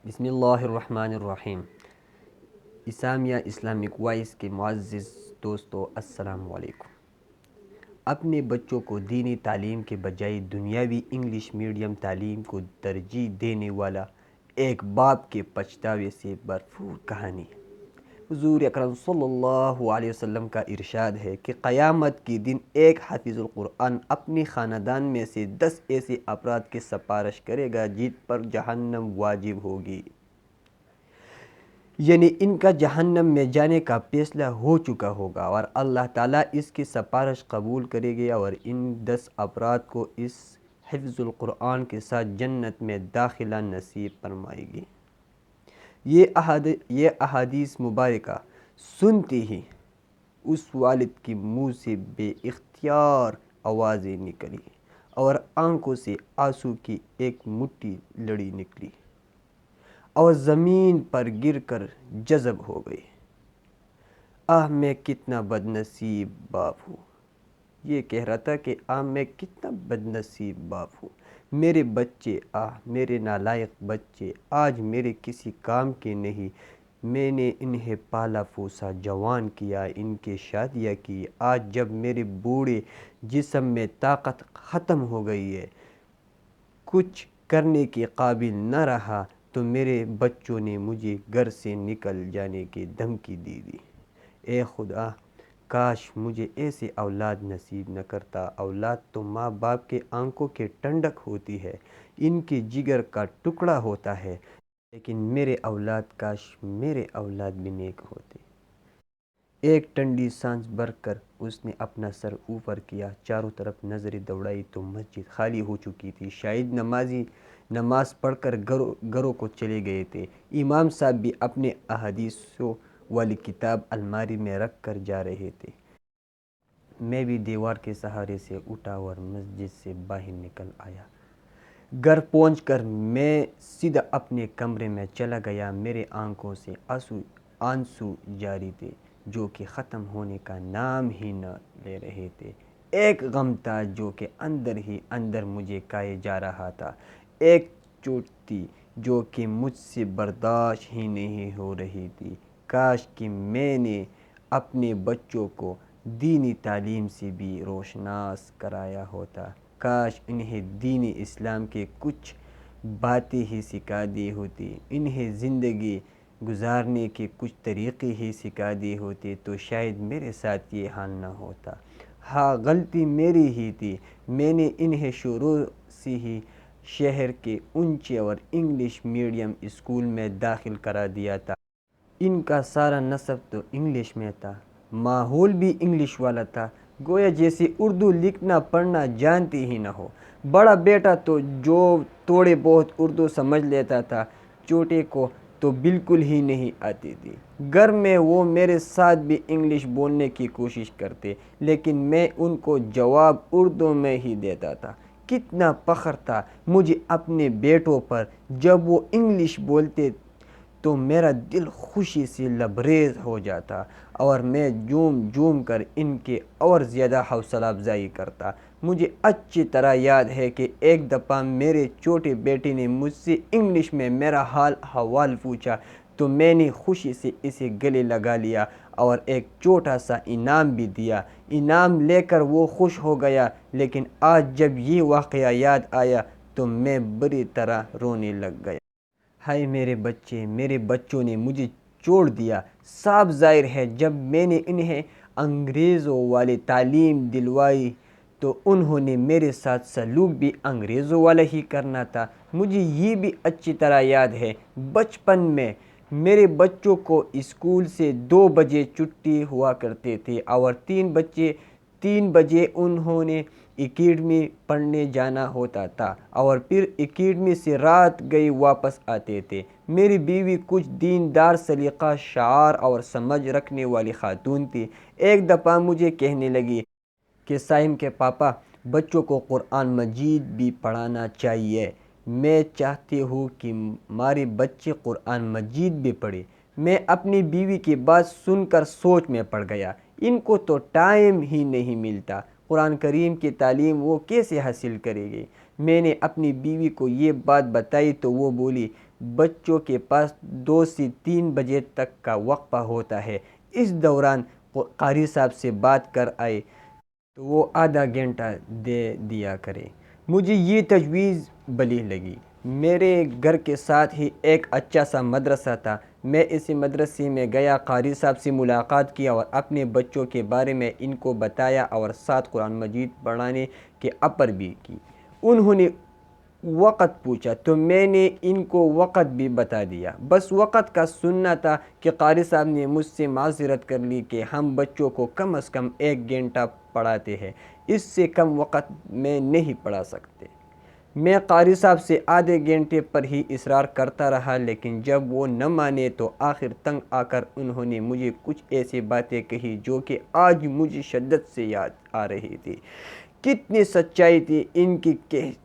بسم اللہ الرحمن الرحیم۔ اسامیہ اسلامک وائس کے معزز دوستو، السلام علیکم۔ اپنے بچوں کو دینی تعلیم کے بجائے دنیاوی انگلش میڈیم تعلیم کو ترجیح دینے والا ایک باپ کے پچھتاوے سے بھرپور کہانی۔ حضور اکرم صلی اللہ علیہ وسلم کا ارشاد ہے کہ قیامت کے دن ایک حافظ القرآن اپنے خاندان میں سے 10 ایسے افراد کی سفارش کرے گا جن پر جہنم واجب ہوگی، یعنی ان کا جہنم میں جانے کا فیصلہ ہو چکا ہوگا، اور اللہ تعالیٰ اس کی سفارش قبول کرے گا اور ان 10 افراد کو اس حفظ القرآن کے ساتھ جنت میں داخلہ نصیب فرمائے گی۔ یہ احادیث مبارکہ سنتے ہی اس والد کے منہ سے بے اختیار آوازیں نکلی اور آنکھوں سے آنسو کی ایک مٹھی لڑی نکلی اور زمین پر گر کر جذب ہو گئی۔ میں کتنا بد نصیب باپ ہوں، یہ کہہ رہا تھا کہ میں کتنا بد نصیب باپ ہوں۔ میرے بچے، میرے نالائق بچے آج میرے کسی کام کے نہیں۔ میں نے انہیں پالا پوسا، جوان کیا، ان کے شادیاں کی۔ آج جب میرے بوڑھے جسم میں طاقت ختم ہو گئی ہے، کچھ کرنے کے قابل نہ رہا، تو میرے بچوں نے مجھے گھر سے نکل جانے کی دھمکی دی۔ اے خدا، کاش مجھے ایسے اولاد نصیب نہ کرتا۔ اولاد تو ماں باپ کے آنکھوں کی ٹھنڈک ہوتی ہے، ان کے جگر کا ٹکڑا ہوتا ہے، لیکن کاش میرے اولاد بھی نیک ہوتے۔ ایک ٹھنڈی سانس بھر کر اس نے اپنا سر اوپر کیا، چاروں طرف نظریں دوڑائی تو مسجد خالی ہو چکی تھی۔ شاید نمازی نماز پڑھ کر گھروں کو چلے گئے تھے۔ امام صاحب بھی اپنے احادیثوں والی کتاب الماری میں رکھ کر جا رہے تھے۔ میں بھی دیوار کے سہارے سے اٹھا اور مسجد سے باہر نکل آیا۔ گھر پہنچ کر میں سیدھا اپنے کمرے میں چلا گیا۔ میرے آنکھوں سے آنسو جاری تھے جو کہ ختم ہونے کا نام ہی نہ لے رہے تھے۔ ایک غم تھا جو کہ اندر ہی اندر مجھے کھائے جا رہا تھا، ایک چوٹ تھی جو کہ مجھ سے برداشت ہی نہیں ہو رہی تھی۔ کاش کہ میں نے اپنے بچوں کو دینی تعلیم سے بھی روشناس کرایا ہوتا، کاش انہیں دین اسلام کے کچھ باتیں ہی سکھا دی ہوتی، انہیں زندگی گزارنے کے کچھ طریقے ہی سکھا دی ہوتی، تو شاید میرے ساتھ یہ حال نہ ہوتا۔ غلطی میری ہی تھی، میں نے انہیں شروع سے ہی شہر کے اونچے اور انگلش میڈیم اسکول میں داخل کرا دیا تھا۔ ان کا سارا نصب تو انگلش میں تھا، ماحول بھی انگلش والا تھا، گویا جیسے اردو لکھنا پڑھنا جانتے ہی نہ ہو۔ بڑا بیٹا تو جو تھوڑے بہت اردو سمجھ لیتا تھا، چھوٹے کو تو بالکل ہی نہیں آتی تھی۔ گھر میں وہ میرے ساتھ بھی انگلش بولنے کی کوشش کرتے، لیکن میں ان کو جواب اردو میں ہی دیتا تھا۔ کتنا فخر تھا مجھے اپنے بیٹوں پر، جب وہ انگلش بولتے تو میرا دل خوشی سے لبریز ہو جاتا اور میں جھوم جھوم کر ان کے اور زیادہ حوصلہ افزائی کرتا۔ مجھے اچھی طرح یاد ہے کہ ایک دفعہ میرے چھوٹے بیٹے نے مجھ سے انگلش میں میرا حال احوال پوچھا تو میں نے خوشی سے اسے گلے لگا لیا اور ایک چھوٹا سا انعام بھی دیا۔ انعام لے کر وہ خوش ہو گیا، لیکن آج جب یہ واقعہ یاد آیا تو میں بری طرح رونے لگ گیا۔ ہائے میرے بچے، میرے بچوں نے مجھے چھوڑ دیا۔ صاف ظاہر ہے جب میں نے انہیں انگریزوں والی تعلیم دلوائی تو انہوں نے میرے ساتھ سلوک بھی انگریزوں والا ہی کرنا تھا۔ مجھے یہ بھی اچھی طرح یاد ہے بچپن میں میرے بچوں کو اسکول سے 2 بجے چھٹی ہوا کرتے تھے اور 3 بجے انہوں نے اکیڈمی پڑھنے جانا ہوتا تھا اور پھر اکیڈمی سے رات گئے واپس آتے تھے۔ میری بیوی کچھ دیندار سلیقہ شعار اور سمجھ رکھنے والی خاتون تھی۔ ایک دفعہ مجھے کہنے لگی کہ سائم کے پاپا، بچوں کو قرآن مجید بھی پڑھانا چاہیے، میں چاہتی ہوں کہ ہمارے بچے قرآن مجید بھی پڑھیں۔ میں اپنی بیوی کی بات سن کر سوچ میں پڑ گیا، ان کو تو ٹائم ہی نہیں ملتا، قرآن کریم کی تعلیم وہ کیسے حاصل کرے گی؟ میں نے اپنی بیوی کو یہ بات بتائی تو وہ بولی، بچوں کے پاس 2 سے 3 بجے تک کا وقفہ ہوتا ہے۔ اس دوران قاری صاحب سے بات کر آئے تو وہ آدھا گھنٹہ دے دیا کرے۔ مجھے یہ تجویز بلی لگی۔ میرے گھر کے ساتھ ہی ایک اچھا سا مدرسہ تھا۔ میں اسی مدرسے میں گیا، قاری صاحب سے ملاقات کیا اور اپنے بچوں کے بارے میں ان کو بتایا اور ساتھ قرآن مجید پڑھانے کے اپر بھی کی۔ انہوں نے وقت پوچھا تو میں نے ان کو وقت بھی بتا دیا۔ بس وقت کا سننا تھا کہ قاری صاحب نے مجھ سے معذرت کر لی کہ ہم بچوں کو کم از کم 1 گھنٹہ پڑھاتے ہیں، اس سے کم وقت میں نہیں پڑھا سکتے۔ میں قاری صاحب سے آدھے گھنٹے پر ہی اصرار کرتا رہا، لیکن جب وہ نہ مانے تو آخر تنگ آ کر انہوں نے مجھے کچھ ایسی باتیں کہی جو کہ آج مجھے شدت سے یاد آ رہی تھی۔ کتنی سچائی تھی ان کی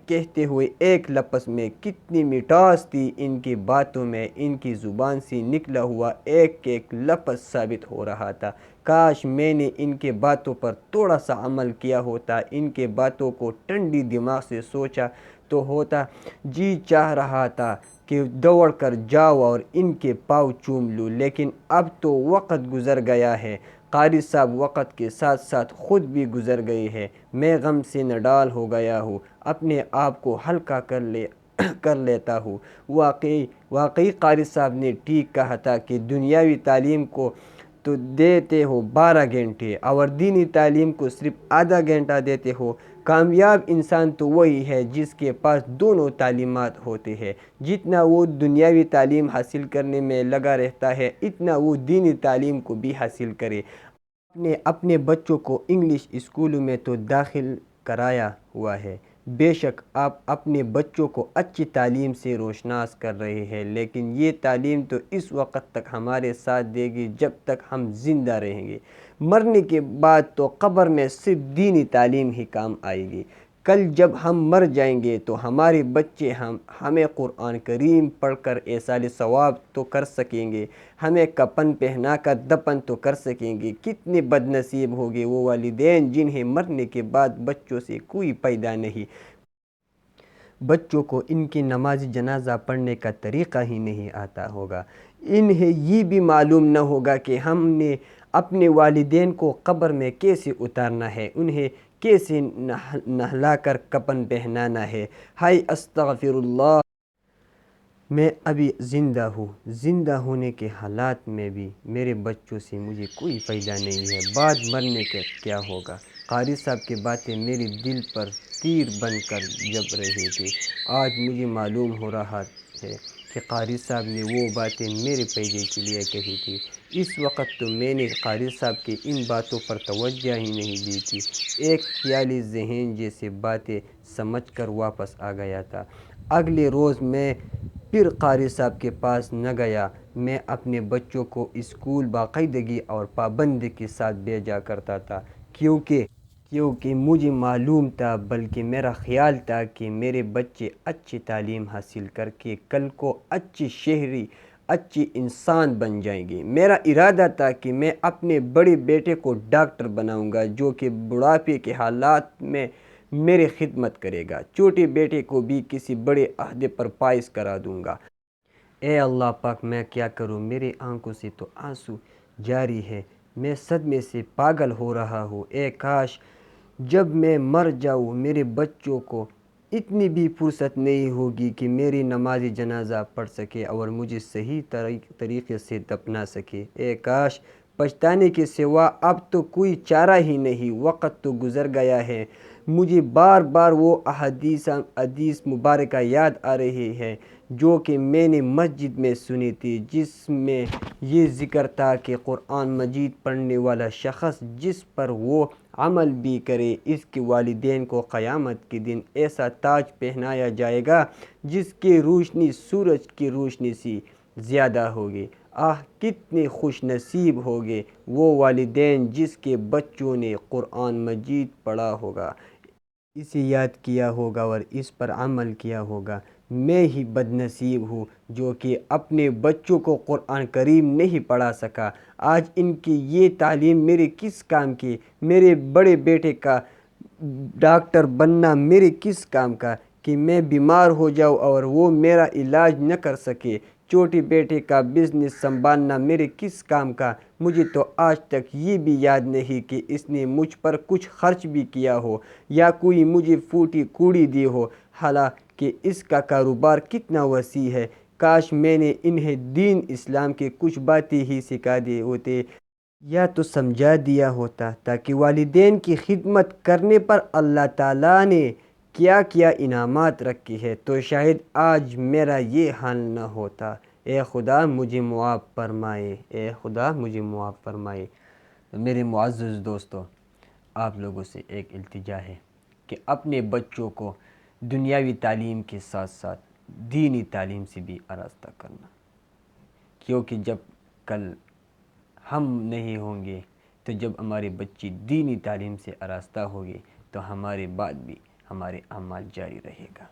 کہتے ہوئے ایک لفظ میں، کتنی مٹاس تھی ان کی باتوں میں، ان کی زبان سے نکلا ہوا ایک ایک لفظ ثابت ہو رہا تھا۔ کاش میں نے ان کے باتوں پر تھوڑا سا عمل کیا ہوتا، ان کے باتوں کو ٹھنڈی دماغ سے سوچا تو ہوتا۔ جی چاہ رہا تھا کہ دوڑ کر جاؤ اور ان کے پاؤں چوم لوں، لیکن اب تو وقت گزر گیا ہے۔ قاری صاحب وقت کے ساتھ ساتھ خود بھی گزر گئے ہیں۔ میں غم سے نڈال ہو گیا ہوں، اپنے آپ کو ہلکا کر لیتا ہوں۔ واقعی قاری صاحب نے ٹھیک کہا تھا کہ دنیاوی تعلیم کو تو دیتے ہو 12 گھنٹے اور دینی تعلیم کو صرف آدھا گھنٹہ دیتے ہو۔ کامیاب انسان تو وہی ہے جس کے پاس دونوں تعلیمات ہوتے ہیں۔ جتنا وہ دنیاوی تعلیم حاصل کرنے میں لگا رہتا ہے، اتنا وہ دینی تعلیم کو بھی حاصل کرے۔ اپنے بچوں کو انگلش اسکولوں میں تو داخل کرایا ہوا ہے۔ بے شک آپ اپنے بچوں کو اچھی تعلیم سے روشناس کر رہے ہیں، لیکن یہ تعلیم تو اس وقت تک ہمارے ساتھ دے گی جب تک ہم زندہ رہیں گے۔ مرنے کے بعد تو قبر میں صرف دینی تعلیم ہی کام آئے گی۔ کل جب ہم مر جائیں گے تو ہمارے بچے ہمیں قرآن کریم پڑھ کر ایصال ثواب تو کر سکیں گے، ہمیں کفن پہنا کر دفن تو کر سکیں گے۔ کتنے بد نصیب ہوگے وہ والدین جنہیں مرنے کے بعد بچوں سے کوئی فائدہ نہیں، بچوں کو ان کی نماز جنازہ پڑھنے کا طریقہ ہی نہیں آتا ہوگا، انہیں یہ بھی معلوم نہ ہوگا کہ ہم نے اپنے والدین کو قبر میں کیسے اتارنا ہے، انہیں کیسے نہلا کر کفن پہنانا ہے۔ ہائے استغفر اللہ، میں ابھی زندہ ہوں، زندہ ہونے کے حالات میں بھی میرے بچوں سے مجھے کوئی فائدہ نہیں ہے، بعد مرنے کا کیا ہوگا۔ قاری صاحب کی باتیں میرے دل پر تیر بن کر جب رہی تھی۔ آج مجھے معلوم ہو رہا ہے کہ قاری صاحب نے وہ باتیں میرے فائدے کے لیے کہی تھی۔ اس وقت تو میں نے قاری صاحب کی ان باتوں پر توجہ ہی نہیں دی تھی، ایک خیالی ذہن جیسے باتیں سمجھ کر واپس آ گیا تھا۔ اگلے روز میں پھر قاری صاحب کے پاس نہ گیا۔ میں اپنے بچوں کو اسکول باقاعدگی اور پابندی کے ساتھ بھیجا کرتا تھا، کیونکہ مجھے معلوم تھا، بلکہ میرا خیال تھا کہ میرے بچے اچھی تعلیم حاصل کر کے کل کو اچھے شہری، اچھے انسان بن جائیں گے۔ میرا ارادہ تھا کہ میں اپنے بڑے بیٹے کو ڈاکٹر بناؤں گا جو کہ بڑھاپے کے حالات میں میری خدمت کرے گا، چھوٹے بیٹے کو بھی کسی بڑے عہدے پر فائز کرا دوں گا۔ اے اللہ پاک، میں کیا کروں، میری آنکھوں سے تو آنسو جاری ہے، میں صدمے سے پاگل ہو رہا ہوں۔ اے کاش جب میں مر جاؤں میرے بچوں کو اتنی بھی فرصت نہیں ہوگی کہ میری نماز جنازہ پڑھ سکے اور مجھے صحیح طریقے سے دفنا سکے۔ اے کاش، پچھتانے کے سوا اب تو کوئی چارہ ہی نہیں، وقت تو گزر گیا ہے۔ مجھے بار بار وہ حدیث مبارکہ یاد آ رہی ہے جو کہ میں نے مسجد میں سنی تھی، جس میں یہ ذکر تھا کہ قرآن مجید پڑھنے والا شخص جس پر وہ عمل بھی کرے، اس کے والدین کو قیامت کے دن ایسا تاج پہنایا جائے گا جس کی روشنی سورج کی روشنی سے زیادہ ہوگی۔ آہ کتنے خوش نصیب ہوگے وہ والدین جس کے بچوں نے قرآن مجید پڑھا ہوگا، اسے یاد کیا ہوگا اور اس پر عمل کیا ہوگا۔ میں ہی بد نصیب ہوں جو کہ اپنے بچوں کو قرآن کریم نہیں پڑھا سکا۔ آج ان کی یہ تعلیم میرے کس کام کی؟ میرے بڑے بیٹے کا ڈاکٹر بننا میرے کس کام کا؟ کہ میں بیمار ہو جاؤں اور وہ میرا علاج نہ کر سکے۔ چھوٹے بیٹے کا بزنس سنبھالنا میرے کس کام کا؟ مجھے تو آج تک یہ بھی یاد نہیں کہ اس نے مجھ پر کچھ خرچ بھی کیا ہو یا کوئی مجھے پھوٹی کوڑی دی ہو۔ حالانکہ اس کا کاروبار کتنا وسیع ہے۔ کاش میں نے انہیں دین اسلام کے کچھ باتیں ہی سکھا دی ہوتے یا تو سمجھا دیا ہوتا، تاکہ والدین کی خدمت کرنے پر اللہ تعالیٰ نے کیا کیا انعامات رکھے ہیں تو شاید آج میرا یہ حال نہ ہوتا۔ اے خدا مجھے معاف فرمائے، اے خدا مجھے معاف فرمائے۔ میرے معزز دوستو، آپ لوگوں سے ایک التجا ہے کہ اپنے بچوں کو دنیاوی تعلیم کے ساتھ ساتھ دینی تعلیم سے بھی آراستہ کرنا، کیونکہ جب کل ہم نہیں ہوں گے تو جب ہمارے بچے دینی تعلیم سے آراستہ ہوں گے تو ہمارے بعد بھی ہمارے اعمال جاری رہے گا۔